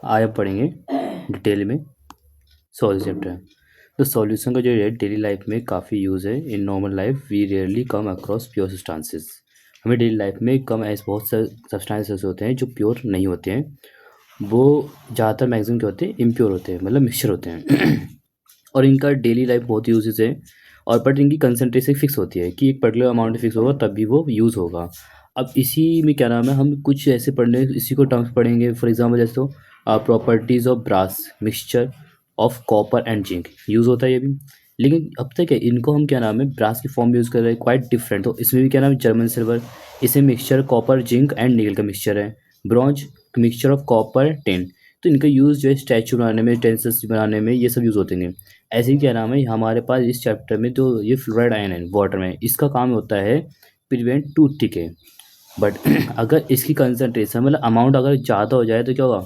आगे पढ़ेंगे डिटेल में सॉल्यूशन चैप्टर। तो सॉल्यूशन का जो है डेली लाइफ में काफ़ी यूज़ है। In normal life we rarely come across pure substances. हमें डेली लाइफ में कम ऐसे बहुत से सब्सटेंसेस होते हैं जो प्योर नहीं होते हैं, वो ज़्यादातर मैक्सिमम क्या होते हैं, इम्प्योर होते हैं, मतलब मिक्सचर होते हैं और इनका डेली लाइफ बहुत यूजेस है। और बट इनकी कंसनट्रेशन फिक्स होती है कि एक पर्टिकुलर अमाउंट फिक्स होगा तभी वो यूज़ होगा। अब इसी में क्या नाम है, हम कुछ ऐसे पढ़ने इसी को टर्म्स पढ़ेंगे। फॉर एग्जांपल जैसे तो properties of brass mixture of copper and zinc use होता है ये भी। लेकिन अब तक है इनको हम क्या नाम है ब्रास की फॉर्म यूज़ कर रहे हैं, क्वाइट डिफरेंट। तो इसमें भी क्या नाम है जर्मन सिल्वर, इसमें मिक्सचर कॉपर जिंक एंड निकल का मिक्सचर है। Bronze mixture of copper tin. तो इनका यूज़ जो है स्टैचू बनाने में, टेंसेस बनाने में, ये सब यूज़ होते हैं। ऐसे ही क्या नाम है हमारे पास इस चैप्टर में जो ये फ्लोराइड आयन है वाटर में, इसका काम होता है प्रिवेंट टूथ डिके। बट अगर इसकी कंसनट्रेशन मतलब अमाउंट अगर ज़्यादा हो जाए तो क्या होगा,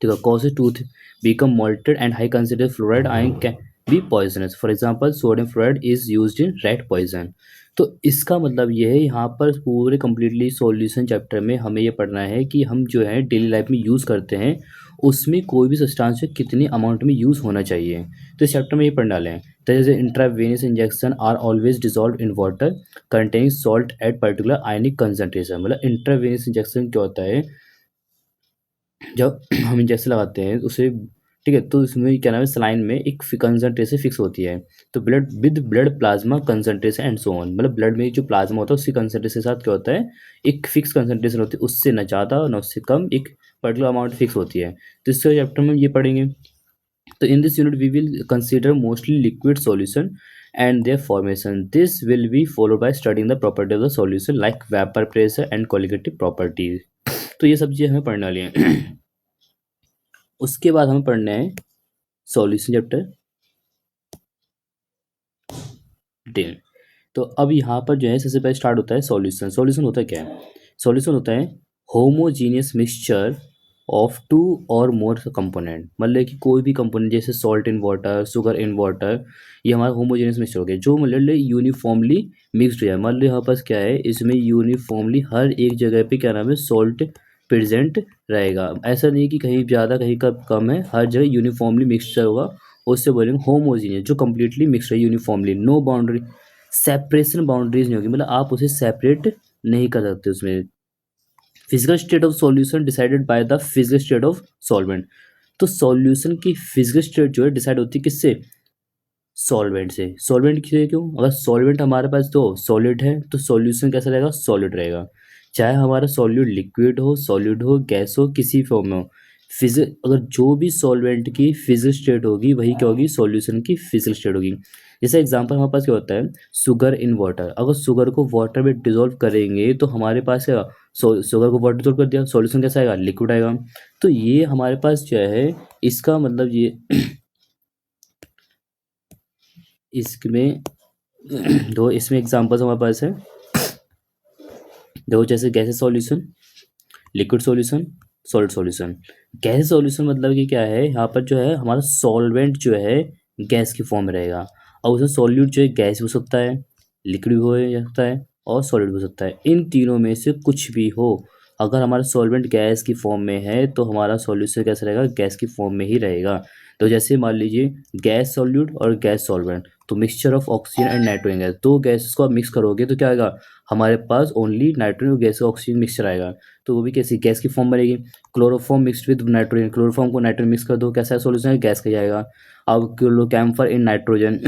ठीक है, causes tooth become molted and high concentrated fluoride ion can be poisonous. For example, sodium fluoride is used in rat poison. तो इसका मतलब ये है यहाँ पर पूरे कम्प्लीटली सॉल्यूशन चैप्टर में हमें ये पढ़ना है कि हम जो है डेली लाइफ में यूज़ करते हैं उसमें कोई भी सब्सटेंस कितनी अमाउंट में यूज़ होना चाहिए। तो इस चैप्टर में ये पढ़ने वाले हैं। तो जैसे intravenous injection are always dissolve in water containing salt at particular ionic concentration. मतलब इंट्रावेनियस इंजेक्शन क्या होता है, जब हम इंजेक्शन लगाते हैं उसे, ठीक है, तो इसमें क्या नाम है सलाइन में एक कंसनट्रेशन फिक्स होती है। तो blood with blood plasma concentration and so on, मतलब ब्लड में जो प्लाज्मा होता है उसकी कंसनट्रेशन के साथ क्या होता है एक फिक्स कंसनट्रेशन होती है, उससे ना ज़्यादा ना उससे कम, एक पर्टिकुलर अमाउंट फिक्स होती है। तो इसके चैप्टर में ये पढ़ेंगे। तो in this unit we will consider mostly liquid solution and their formation. This will be followed by studying the property of the solution like vapor pressure and colligative properties. तो ये सब चीज़ें हमें पढ़ने वाली हैं। उसके बाद हमें पढ़ना है सॉल्यूशन चैप्टर डिटेल। तो अब यहाँ पर जो है सबसे पहले स्टार्ट होता है सॉल्यूशन। सॉल्यूशन होता है क्या है, सॉल्यूशन होता है होमोजीनियस मिक्सचर ऑफ टू और मोर कंपोनेंट। मतलब कि कोई भी कंपोनेंट जैसे salt in water, sugar in water, ये हमारा होमोजीनियस मिक्सचर हो गया जो मतलब यूनिफॉर्मली मिक्सड हो जाए। मतलब यहाँ पास क्या है इसमें यूनिफॉर्मली हर एक जगह पे क्या नाम है सॉल्ट प्रेजेंट रहेगा। ऐसा नहीं कि कहीं ज़्यादा कहीं कम है, हर जगह यूनिफॉर्मली मिक्सचर होगा, उससे बोलेंगे होमोजीनियस, जो कम्प्लीटली मिक्सड है uniformly, no boundary, separation boundaries नहीं होगी, मतलब आप उसे सेपरेट नहीं कर सकते उसमें। Physical state of solution decided by the physical state of solvent. तो सॉल्यूशन की फिजिकल स्टेट जो है डिसाइड होती है किससे, सॉल्वेंट से। सॉल्वेंट से क्यों, अगर सॉल्वेंट हमारे पास तो सॉलिड है तो सॉल्यूशन कैसा रहेगा, सॉलिड रहेगा। चाहे हमारा सॉल्यूट लिक्विड हो, सॉलिड हो, गैस हो, किसी फॉर्म में हो, फिजिक अगर जो भी सॉल्वेंट की फिजिकल स्टेट होगी वही क्या होगी सॉल्यूशन की फिजिकल स्टेट होगी। जैसे एग्जांपल हमारे पास क्या होता है शुगर इन वाटर, अगर शुगर को वाटर में डिजोल्व करेंगे तो हमारे पास क्या, शुगर को वाटर डिजोल्व कर दिया, सॉल्यूशन कैसा आएगा, लिक्विड आएगा। तो ये हमारे पास क्या है, इसका मतलब ये इसमें दो इसमें एग्जांपल्स हमारे पास है। देखो जैसे gases solution, liquid solution, solid solution. Gas solution मतलब कि क्या है, यहाँ पर जो है हमारा सॉल्वेंट जो है गैस की फॉर्म में रहेगा, और उसमें सॉल्यूट जो है गैस भी हो सकता है, लिक्विड भी हो सकता है और सॉलिड भी हो सकता है। इन तीनों में से कुछ भी हो, अगर हमारा सॉल्वेंट गैस की फॉर्म में है तो हमारा सॉल्यूशन कैसा रहेगा, गैस की फॉर्म में ही रहेगा। तो जैसे मान लीजिए गैस सॉल्यूट और गैस सॉल्वेंट, तो mixture of oxygen and nitrogen gas, दो गैसेस को आप मिक्स करोगे तो क्या आएगा, हमारे पास only nitrogen gas oxygen mixture आएगा। तो वो भी कैसी गैस की फॉर्म बनेगी, chloroform mixed with nitrogen, chloroform को नाइट्रोजन मिक्स कर दो, कैसा सॉल्यूशन है, गैस का जाएगा। अब camphor in nitrogen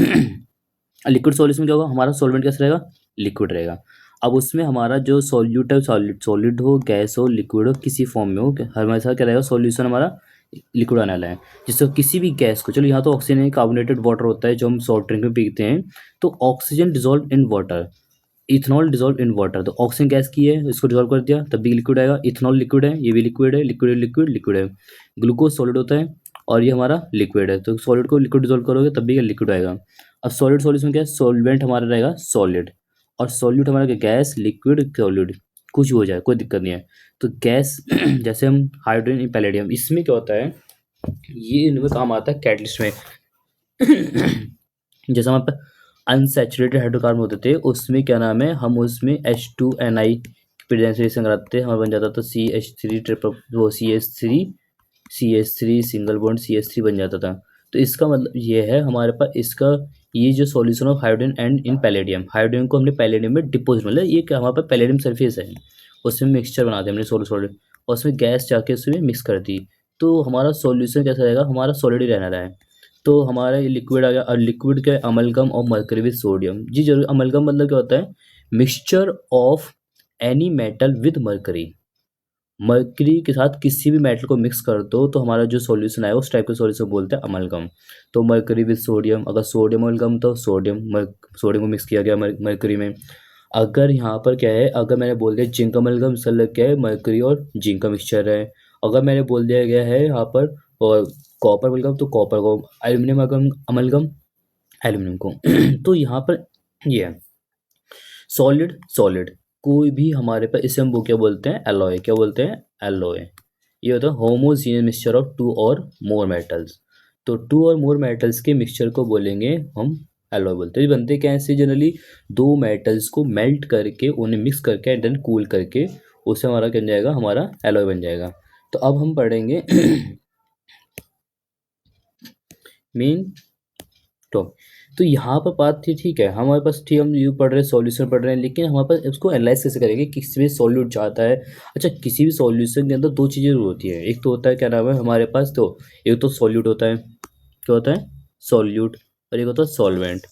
liquid solution क्या होगा, हमारा सॉल्वेंट कैसा रहेगा, लिक्विड रहेगा। अब उसमें हमारा जो सॉल्यूट है, सॉलिड हो, गैस हो, लिक्विड हो, किसी फॉर्म में हो, हमेशा क्या रहेगा सॉल्यूशन हमारा लिक्विड आने वाला है। जिससे किसी भी गैस को, चलो यहाँ तो ऑक्सीजन कार्बोनेटेड वाटर होता है जो हम सॉफ्ट ड्रिंक में पीते हैं, तो oxygen dissolve in water, ethanol dissolve in water, तो ऑक्सीजन गैस की है, इसको डिजोल्व कर दिया तब भी लिक्विड आएगा। इथेनॉल लिक्विड है, ये भी लिक्विड है, लिक्विड लिक्विड लिक्विड है। ग्लूकोज सॉलिड होता है और ये हमारा लिक्विड है, तो सॉलिड को लिक्विड डिजोल्व करोगे तब भी लिक्विड आएगा। अब सॉलिड सॉल्यूशन क्या है, सॉल्वेंट हमारा रहेगा सॉलिड, और सॉल्यूट हमारा क्या, गैस लिक्विड सॉलिड, कुछ भी हो जाए कोई दिक्कत नहीं है। तो गैस जैसे हम हाइड्रोजन पैलेडियम, इसमें क्या होता है, ये इनमें काम आता है कैटलिस्ट में। जैसे हमारे पास अनसैचुरेटेड हाइड्रोकार्बन होते थे, उसमें क्या नाम है, हम उसमें H2Ni प्रेजेंटेशन कराते हैं, हमारा बन जाता था CH3 ट्रिपल वो CH3 CH3 single bond CH3 बन जाता था। तो इसका मतलब ये है हमारे पास इसका ये जो solution of hydrogen and in palladium, hydrogen को हमने पैलेडियम में डिपोज, मतलब ये क्या हमारे पास पैलेडियम सरफेस है, उसमें मिक्सचर बना दिया हमने सोलर सॉलिड, और उसमें गैस जाके उसमें मिक्स कर दी। तो हमारा सॉल्यूशन कैसा रहेगा, हमारा सॉलिड ही रहना रहा है। तो हमारा ये लिक्विड आ गया, और लिक्विड का amalgam of mercury with sodium. जी जरूर, अमलगम मतलब क्या होता है, mixture of any metal with mercury. Mercury के साथ किसी भी मेटल को मिक्स कर दो तो हमारा जो सॉल्यूशन आएगा उस टाइप के सॉल्यूशन बोलते हैं अमलगम। तो मर्करी विद सोडियम, अगर सोडियम अमलगम तो सोडियम को मिक्स किया गया मर्करी में। अगर यहाँ पर क्या है, अगर मैंने बोल दिया जिंक अमलगम, मतलब क्या है, मर्करी और जिंक का मिक्सचर है। अगर मैंने बोल दिया गया है यहाँ पर और कॉपर अमलगम, तो कॉपर को, एल्यूमिनियम अमलगम एल्यूमिनियम को। तो यहाँ पर ये है सॉलिड सॉलिड, कोई भी हमारे पास, इसे हम वो क्या बोलते हैं, एलॉय, क्या बोलते हैं, एलॉय। ये होता है होमोजीनियस मिक्सचर ऑफ टू और मोर मेटल्स। तो टू और मोर मेटल्स के मिक्सचर को बोलेंगे हम एलॉय बोलते हैं। ये बनते क्या ऐसे जनरली, दो मेटल्स को मेल्ट करके उन्हें मिक्स करके एंड देन कूल करके उससे हमारा क्या बन जाएगा, हमारा एलॉय बन जाएगा। तो अब हम पढ़ेंगे मेन टॉप। तो यहाँ पर बात थी, ठीक है, हमारे पास ठीक, हम यू पढ़ रहे हैं, सॉल्यूशन पढ़ रहे हैं, लेकिन हमारे पास इसको एनालाइज कैसे करेंगे, किसी भी सॉल्यूट जाता है। अच्छा, किसी भी सॉल्यूशन के अंदर दो चीज़ें जरूर होती है, एक तो होता है क्या नाम है हमारे पास, तो एक तो सॉल्यूट होता है, क्या होता है, सॉल्यूट, और एक होता है सॉल्वेंट।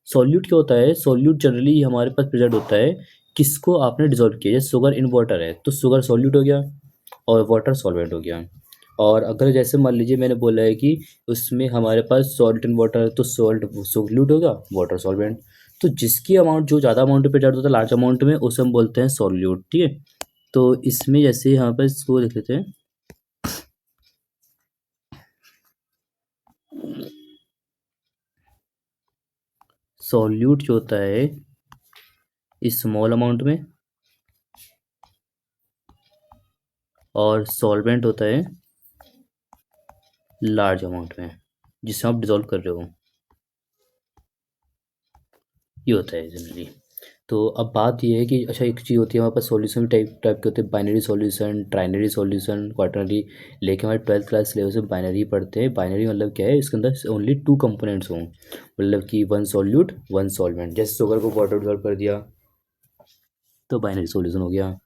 सॉल्यूट क्या होता है, सॉल्यूट जनरली हमारे पास प्रेजेंट होता है किसको आपने डिजोल्व किया, जैसे शुगर इन वाटर है तो शुगर सॉल्यूट हो गया और वाटर सॉल्वेंट हो गया। और अगर जैसे मान लीजिए मैंने बोला है कि उसमें हमारे पास सॉल्ट इन वाटर, तो सॉल्ट सोल्यूट होगा, वाटर सॉल्वेंट। तो जिसकी अमाउंट जो ज़्यादा अमाउंट पे प्रेजेंट होता है, लार्ज अमाउंट में, उसे हम बोलते हैं सॉल्यूट, ठीक है। तो इसमें जैसे यहाँ पर इसको लिख लेते हैं, सॉल्यूट जो होता है स्मॉल अमाउंट में, और सॉल्वेंट होता है लार्ज अमाउंट में, जिसे आप डिजोल्व कर रहे हो, ये होता है जनरली। तो अब बात ये है कि अच्छा, एक चीज़ होती है हमारे पास, सॉल्यूशन टाइप टाइप के होते हैं, binary solution, trinary solution, quaternary. लेकिन हमारे 12th क्लास सिलेबस में बाइनरी पढ़ते हैं। बाइनरी मतलब क्या है, इसके अंदर ओनली टू कंपोनेंट्स हों, मतलब कि वन सॉल्यूट वन सॉल्वेंट। जैसे शुगर को वाटर डिजोल्व कर दिया तो बाइनरी सॉल्यूशन हो गया,